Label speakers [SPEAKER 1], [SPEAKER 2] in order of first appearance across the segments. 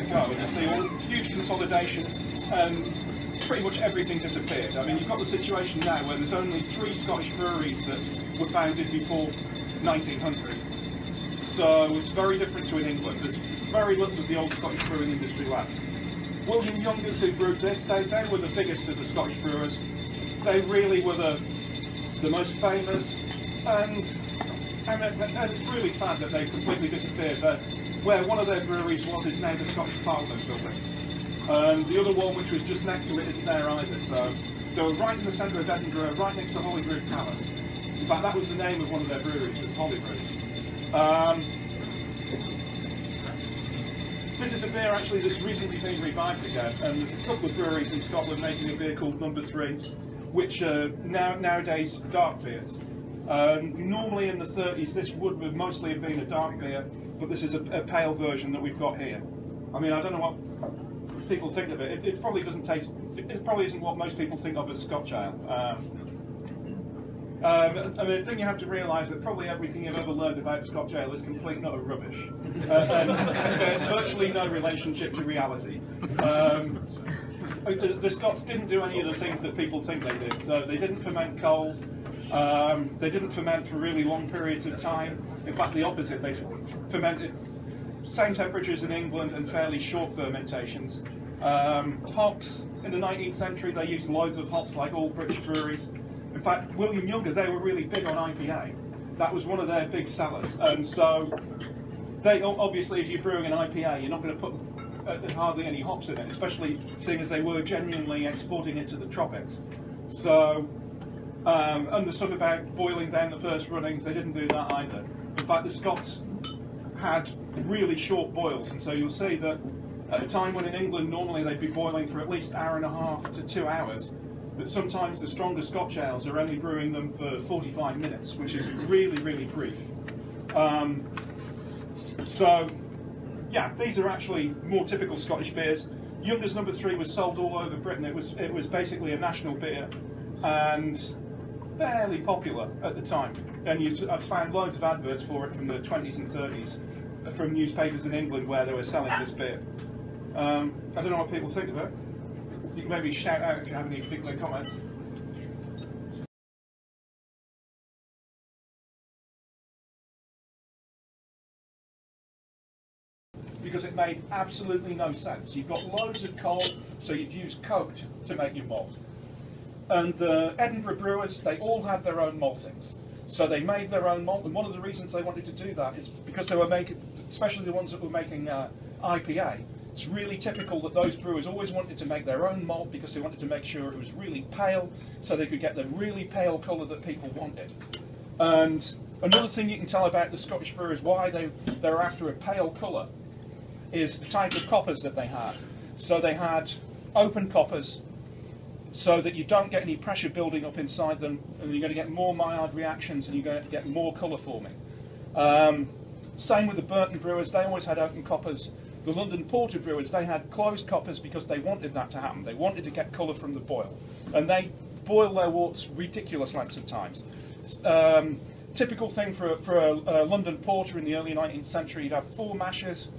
[SPEAKER 1] it a go, and you see all huge consolidation, and pretty much everything disappeared. I mean, you've got the situation now where there's only 3 Scottish breweries that were founded before 1900. So it's very different to in England. There's very little of the old Scottish brewing industry left. William Youngers, who brewed this, they were the biggest of the Scottish brewers. They really were the most famous, and it's really sad that they've completely disappeared. Where one of their breweries was is now the Scottish Parliament building. The other one, which was just next to it, isn't there either. So they were right in the centre of Edinburgh, right next to Holyrood Palace. In fact, that was the name of one of their breweries, was Holyrood. This is a beer actually that's recently been revived again, and there's a couple of breweries in Scotland making a beer called Number 3, which are nowadays dark beers. Normally in the 30s this would mostly have been a dark beer, but this is a pale version that we've got here. I mean, I don't know what people think of it. It probably doesn't taste, it probably isn't what most people think of as Scotch ale. I mean, the thing you have to realise that probably everything you've ever learned about Scotch ale is complete and utter rubbish. And there's virtually no relationship to reality. The Scots didn't do any of the things that people think they did. So they didn't ferment cold. They didn't ferment for really long periods of time. In fact, the opposite. They fermented same temperatures in England and fairly short fermentations. Hops, in the 19th century, they used loads of hops like all British breweries. In fact, William Younger, they were really big on IPA. That was one of their big sellers. And so, they obviously, if you're brewing an IPA, you're not going to put hardly any hops in it, especially seeing as they were genuinely exporting it to the tropics. So, and the stuff about boiling down the first runnings, they didn't do that either. In fact, the Scots had really short boils, and so you'll see that at a time when in England normally they'd be boiling for at least 1.5 hours to 2 hours, that sometimes the stronger Scotch ales are only brewing them for 45 minutes, which is really, really brief. So, yeah, these are actually more typical Scottish beers. Youngers Number 3 was sold all over Britain. It was basically a national beer, and fairly popular at the time. And I've found loads of adverts for it from the 20s and 30s, from newspapers in England where they were selling this beer. I don't know what people think of it. You can maybe shout out if you have any particular comments. Because it made absolutely no sense. You've got loads of coal, so you'd use coke to make your malt. And the Edinburgh brewers, they all had their own maltings. So they made their own malt, and one of the reasons they wanted to do that is because they were making, especially the ones that were making IPA, it's really typical that those brewers always wanted to make their own malt because they wanted to make sure it was really pale, so they could get the really pale colour that people wanted. And another thing you can tell about the Scottish brewers, why they're after a pale colour, is the type of coppers that they had. So they had open coppers, so that you don't get any pressure building up inside them, and you're going to get more Maillard reactions and you're going to get more colour forming. Same with the Burton brewers, they always had open coppers. The London Porter brewers, they had closed coppers because they wanted that to happen. They wanted to get colour from the boil. And they boil their worts ridiculous lengths of times. Typical thing for a London Porter in the early 19th century, you'd have 4 mashers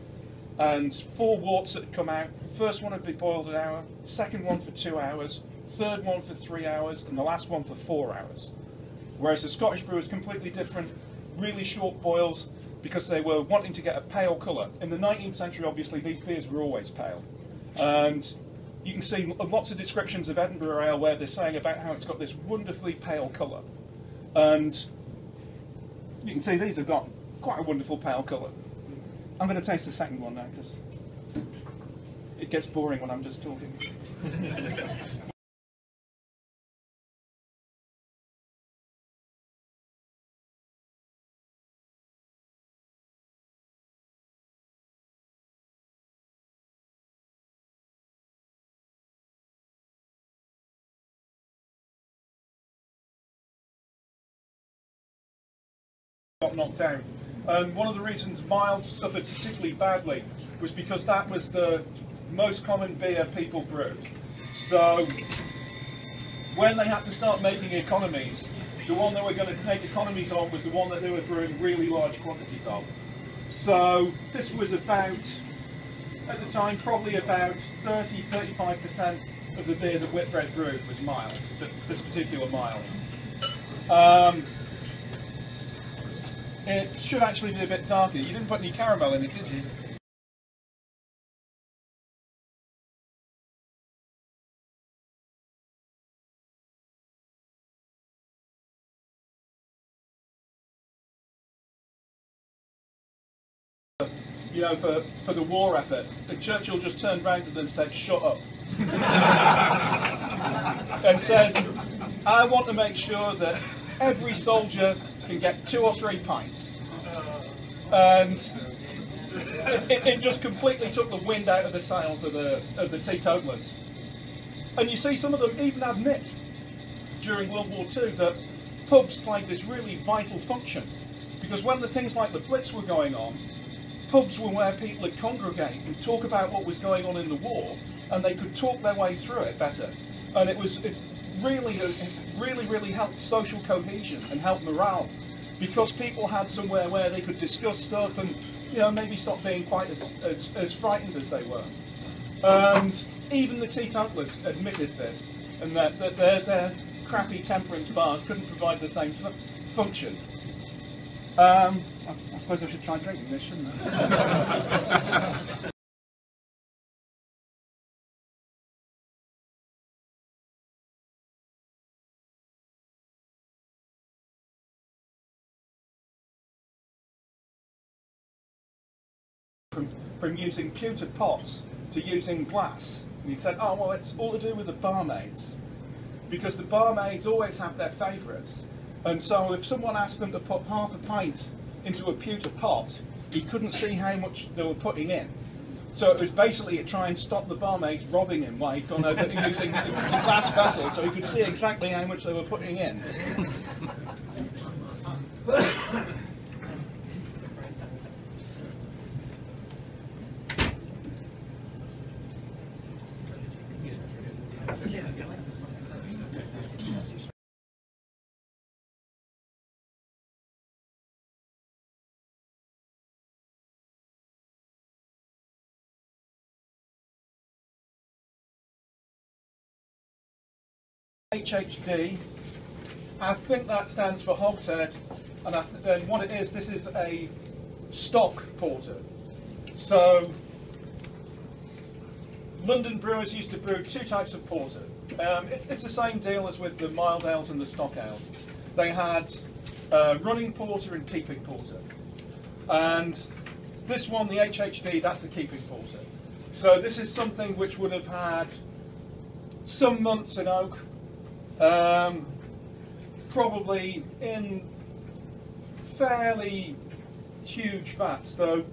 [SPEAKER 1] and 4 worts that would come out. First one would be boiled an hour, second one for 2 hours, third one for 3 hours, and the last one for 4 hours. Whereas the Scottish brew is completely different, really short boils, because they were wanting to get a pale colour. In the 19th century, obviously, these beers were always pale. And you can see lots of descriptions of Edinburgh ale where they're saying about how it's got this wonderfully pale colour. And you can see these have got quite a wonderful pale colour. I'm going to taste the second one now, because it gets boring when I'm just talking. Got knocked down. And one of the reasons mild suffered particularly badly was because that was the most common beer people brewed. So when they had to start making economies, the one they were going to make economies on was the one that they were brewing really large quantities of. So this was about at the time, probably about 30–35% of the beer that Whitbread brewed was mild, this particular mild. It should actually be a bit darker. You didn't put any caramel in it, did you? You know, for the war effort, Churchill just turned round to them and said, "Shut up," and said, "I want to make sure that every soldier can get 2 or 3 pints." And it just completely took the wind out of the sails of the teetotalers. And you see, some of them even admit during World War II that pubs played this really vital function, because when the things like the Blitz were going on, pubs were where people would congregate and talk about what was going on in the war, and they could talk their way through it better. And it really helped social cohesion and helped morale, because people had somewhere where they could discuss stuff and, you know, maybe stop being quite as frightened as they were. And even the teetotalers admitted this, and that their crappy temperance bars couldn't provide the same function. I suppose I should try drinking this, shouldn't I? From using pewter pots to using glass. And he said, "Oh, well, it's all to do with the barmaids, because the barmaids always have their favourites. And so if someone asked them to put half a pint into a pewter pot, he couldn't see how much they were putting in. So it was basically to try and stop the barmaids robbing him, like on using the glass vessel, so he could see exactly how much they were putting in." HHD, I think that stands for hogshead, and what it is, this is a stock porter. So London brewers used to brew 2 types of porter. It's the same deal as with the mild ales and the stock ales. They had running porter and keeping porter, and this one, the HHD, that's the keeping porter. So this is something which would have had some months in oak, probably in fairly huge vats, though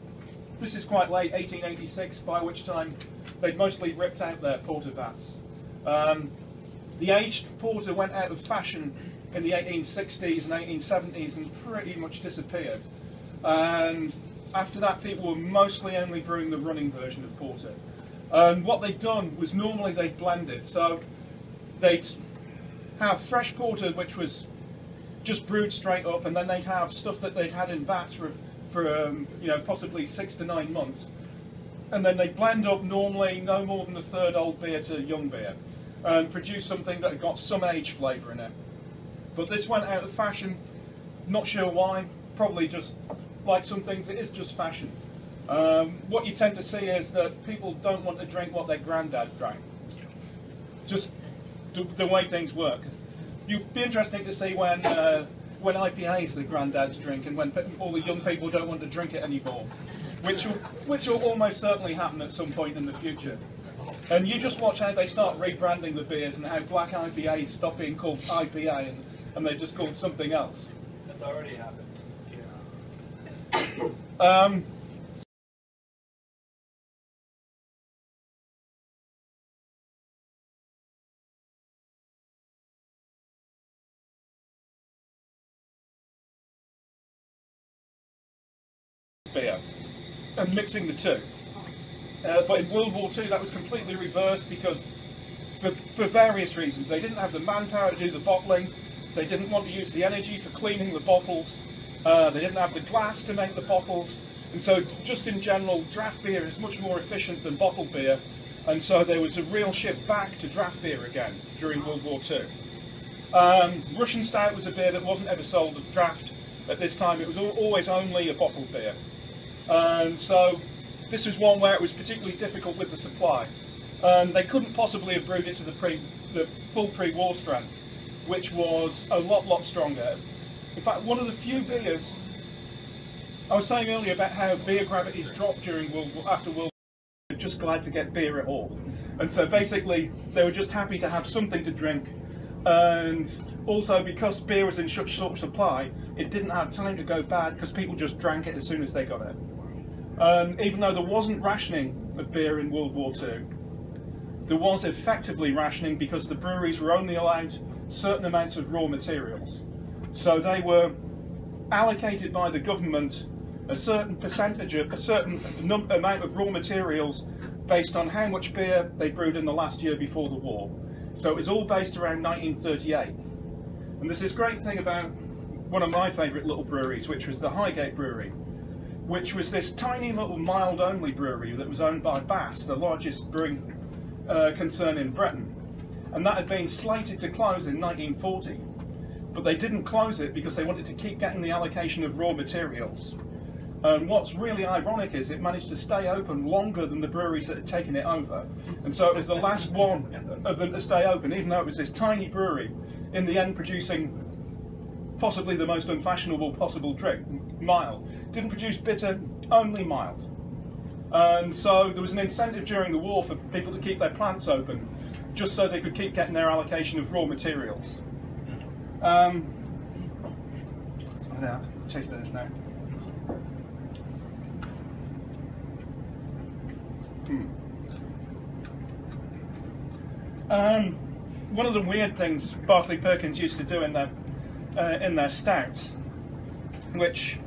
[SPEAKER 1] this is quite late, 1886, by which time they'd mostly ripped out their porter vats. The aged porter went out of fashion in the 1860s and 1870s and pretty much disappeared. And after that, people were mostly only brewing the running version of porter. And what they'd done was normally they'd blend it. So they'd have fresh porter, which was just brewed straight up, and then they'd have stuff that they'd had in vats for you know, possibly 6 to 9 months, and then they'd blend up normally no more than a third old beer to young beer, and produce something that had got some age flavour in it. But this went out of fashion, not sure why, probably just like some things, it is just fashion. What you tend to see is that people don't want to drink what their granddad drank. Just the way things work. You'd be interesting to see when IPAs the granddads drink, and when all the young people don't want to drink it anymore, which will almost certainly happen at some point in the future. And you just watch how they start rebranding the beers, and how black IPAs stop being called IPA and they're just called something else.
[SPEAKER 2] That's already happened.
[SPEAKER 1] Beer and mixing the two. But in World War II that was completely reversed, because for various reasons. They didn't have the manpower to do the bottling, they didn't want to use the energy for cleaning the bottles, they didn't have the glass to make the bottles, And so just in general, draft beer is much more efficient than bottled beer, and so there was a real shift back to draft beer again during World War II. Russian Stout was a beer that wasn't ever sold as draft at this time. It was always only a bottled beer. And so this was one where it was particularly difficult with the supply. And they couldn't possibly have brewed it to the full pre-war strength, which was a lot stronger. In fact, one of the few beers, I was saying earlier about how beer gravities dropped after World War. They were just glad to get beer at all. And so basically, they were just happy to have something to drink. And also, because beer was in such short supply, it didn't have time to go bad because people just drank it as soon as they got it. Even though there wasn't rationing of beer in World War II, there was effectively rationing because the breweries were only allowed certain amounts of raw materials. So they were allocated by the government a certain percentage, a certain amount of raw materials based on how much beer they brewed in the last year before the war. So it was all based around 1938. And there's this great thing about one of my favourite little breweries, which was the Highgate Brewery, which was this tiny little mild-only brewery that was owned by Bass, the largest brewing concern in Britain. And that had been slated to close in 1940. But they didn't close it because they wanted to keep getting the allocation of raw materials. And what's really ironic is it managed to stay open longer than the breweries that had taken it over. And so it was the last one of them to stay open, even though it was this tiny brewery, in the end producing possibly the most unfashionable possible drink, mild. Didn't produce bitter, only mild. And so there was an incentive during the war for people to keep their plants open, just so they could keep getting their allocation of raw materials. I'll taste this now. One of the weird things Barclay Perkins used to do in their stouts, which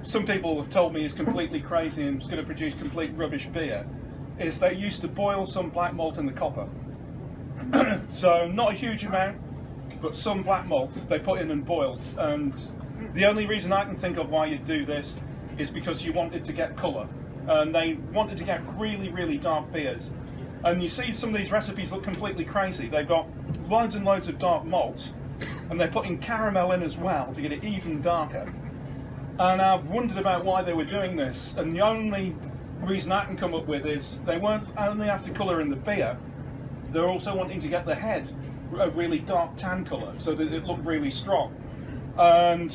[SPEAKER 1] some people have told me is completely crazy and is going to produce complete rubbish beer, is they used to boil some black malt in the copper. So not a huge amount, but some black malt they put in and boiled. And the only reason I can think of why you'd do this is because you wanted to get colour. And they wanted to get really dark beers. And you see some of these recipes look completely crazy. They've got loads and loads of dark malt, and they're putting caramel in as well to get it even darker. And I've wondered about why they were doing this, and the only reason I can come up with is they weren't only after colour in the beer, they're also wanting to get the head a really dark tan colour so that it looked really strong. And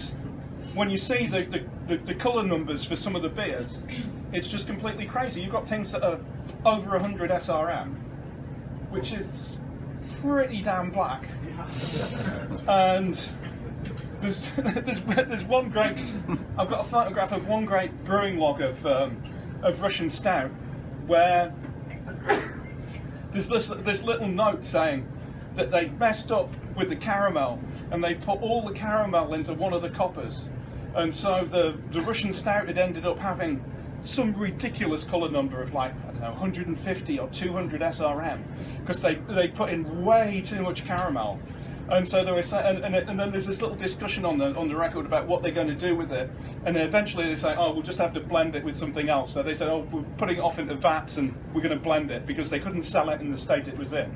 [SPEAKER 1] when you see the colour numbers for some of the beers, it's just completely crazy. You've got things that are over 100 SRM, which is pretty damn black. And there's one great, I've got a photograph of one great brewing log of Russian Stout, where there's this little note saying that they messed up with the caramel and they put all the caramel into one of the coppers, and so the Russian Stout had ended up having some ridiculous colour number of, like, I don't know, 150 or 200 SRM, because they put in way too much caramel. And so they were saying, and then there's this little discussion on the record about what they're going to do with it, and then eventually they say, oh, we'll just have to blend it with something else. So they said, oh, we're putting it off into vats and we're going to blend it, because they couldn't sell it in the state it was in.